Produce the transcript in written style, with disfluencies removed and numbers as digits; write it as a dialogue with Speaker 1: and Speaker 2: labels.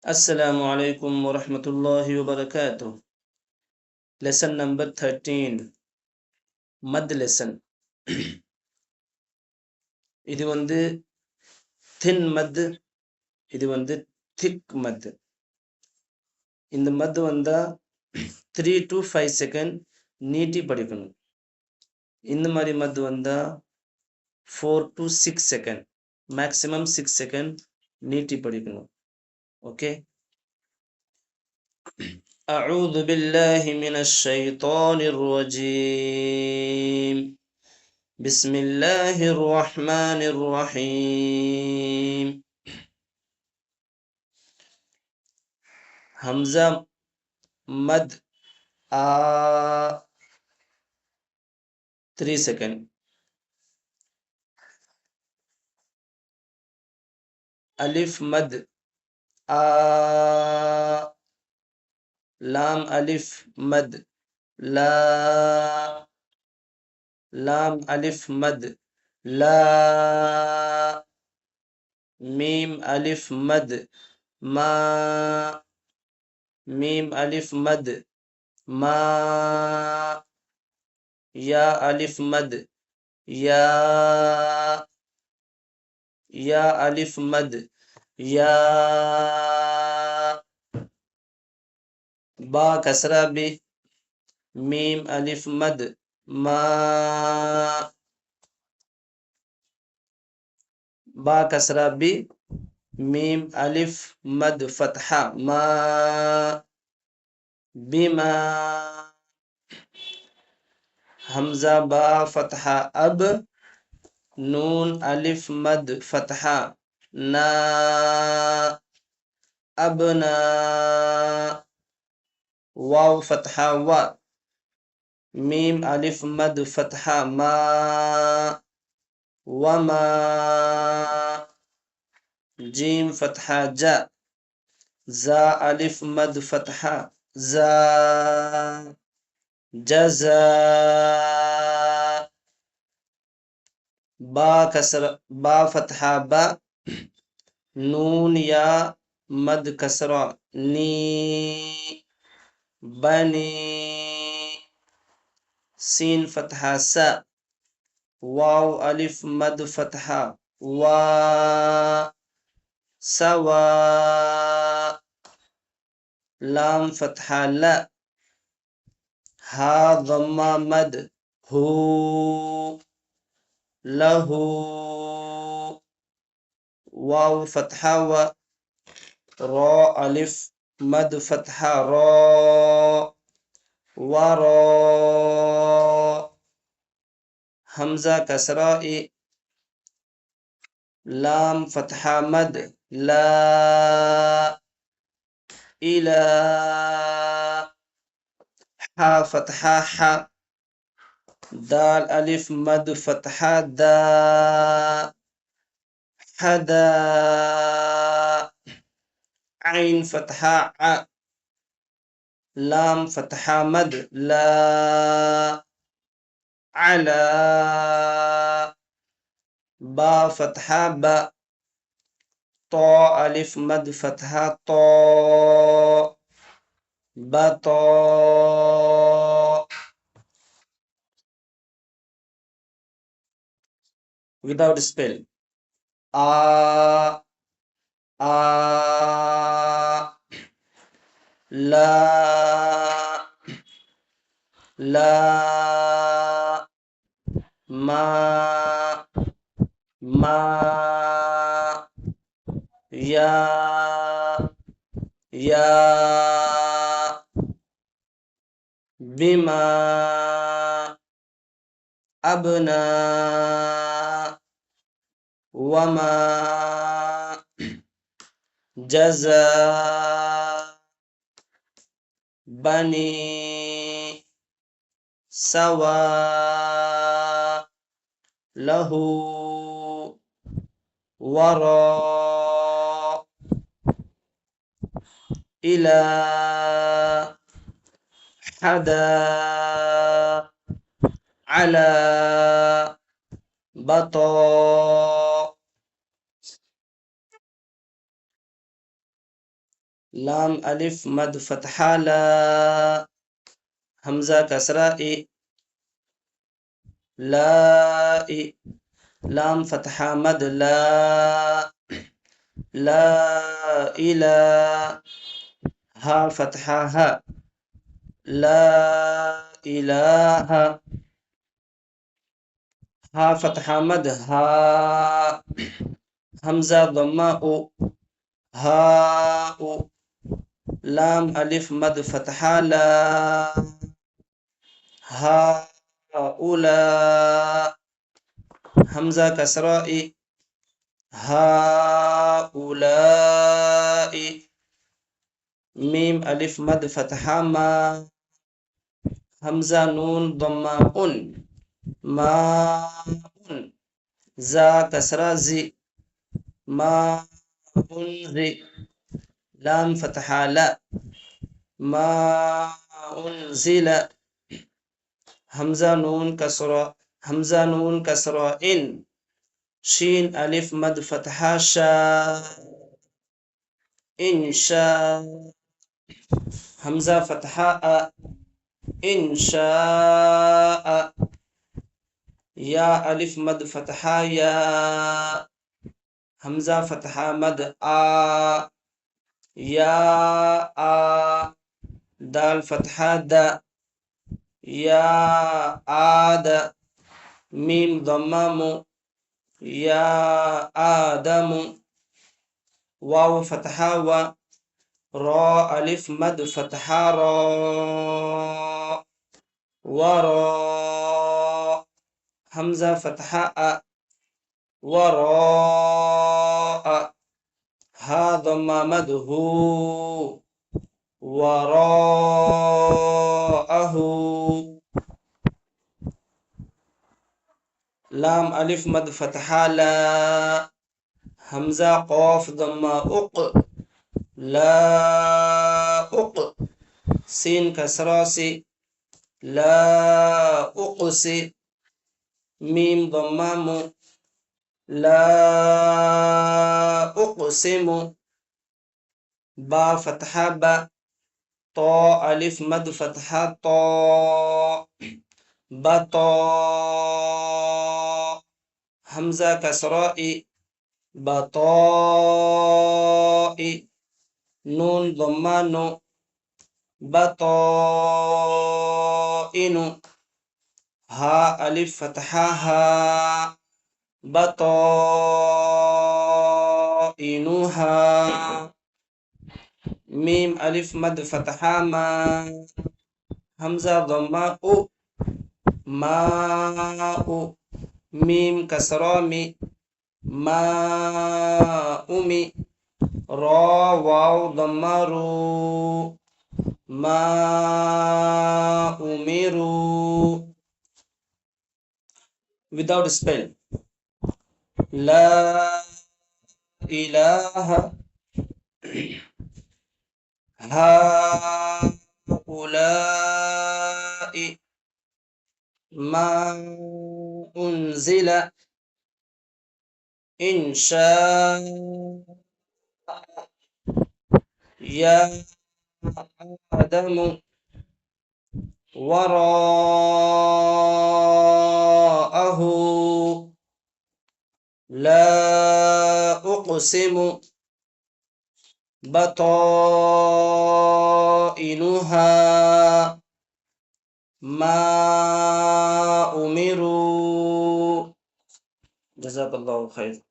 Speaker 1: अस्सलामु अलैकुम वरहमतुल्लाहि वबरकातुह। लेसन नंबर 13 மத் லெசன். இது வந்து தின் மத், இது வந்து திக் மத். இந்த மத் வந்தா 3 to 5 செகண்ட் நீட்டி படிக்கணும். இந்த மாதிரி மத் வந்தா 4 to 6 செகண்ட், மேக்ஸிமம் 6 செகண்ட் நீட்டி படிக்கணும். ஓகே. أعوذ بالله من الشيطان الرجيم. بسم الله الرحمن الرحيم. हमजा मद आ 3 सेकंड. अलिफ मद आ, लाम अलिफ मद ला, लाम अलिफ मद ला, मीम अलिफ मद मा, मीम अलिफ मद मा, या अलिफ मद या, या अलिफ मद या, बा कसरा बी, मीम अलिफ मद मा, बा कसरा बी, मीम अलिफ मद फतहा मा, बिमा. हमजा बा फतहा अब, नून अलिफ मद फतहा ना, अबना. वाव फतहा वा, मीम अलिफ मद फतहा मा, वमा. जीम फतहा जा, जा अलिफ मद फतहा जा, जजा. बा कसर बा फतहा बा, नून या मद कसरा नी, बनी. सीन फतहा सा, वाव अलिफ मद फतहा वा, सवा. लाम फतहा ला, हा दम्मा मद हू, लहू. वाव फतहा व, रा अलिफ मद फतहा रा, वरा. हमजा कसरा ए, लाम फतहा मद ला, इला. हा फतहा हा, दाल अलिफ मद फतहा दा, हदा. आइन फतहा आ, लाम फतहा मद ला, अला. बा फतहा बा, तो अलिफ मद फतहा तो, बतो. Without spell. आ, आ, ला, ला, मा, मा, या, या, बिमा, अबना, वमा. जजा, बनी, सवा, लहू, वरा, इला, हदा, अला, बतो. लाम अलिफ मद फतहा ला, हमजा कसरा ए, ला ए, लाम फतहा मद ला, ला इला, हा फतहा हा, ला इलाहा, हा फतहा मद हा, हमजा दम्मा ओ, हा ओ, लाम अलिफ मद फतहा ला, हा उला, हमजा कसरा ए, हा उलाई, मीम अलिफ मद फतहा मा, हमजा नून दम्मा उन, मा उन, जा कसरा जी, मा उन जी, लाम फतहा ला, मा उन जिला, हमजा नून कसरा इन, शीन अलिफ मद फतहा शा, इंशा, हमजा फतहा अ, इंशा, या अलिफ मद फतहा या, हमजा फतहा मद आ, या आ, दाल फतहा द, या आद, मीम दम्मा मु, या आदम, वाव फतहा व, रा अलिफ मद फतहा रा, वरा, हमजा फतहा अ, वरा, हा दम्मा मद हू, वराअहू, लाम अलिफ मद फतहा ला, हमजा कौफ दम्मा उक, ला उक, सीन कसरा से, ला उक से, मीम दम्मा मु, ला उक़सिमु, बा फतहा बा, तो अलिफ मद फतहा तो, बतो, हमजा कसरा ए, बतोई, नून दम्मा नो, बतोइनु, हा अलिफ फतहा हा, बतोइनुहा, मीम अलिफ मद फतहा मा, हमजा दम्मा उ, माउ, मीम कसरा मी, माउमी, रा वाव दम्मा रू, माउमिरू, without spell, ला इलाहा, हाउलाई, मा उन्जिला, इंशा, या आदमु, वराअहू, ला उक़सिमु, बतोइनुहा, मा उमिरू। जज़ाकल्लाहु खैर।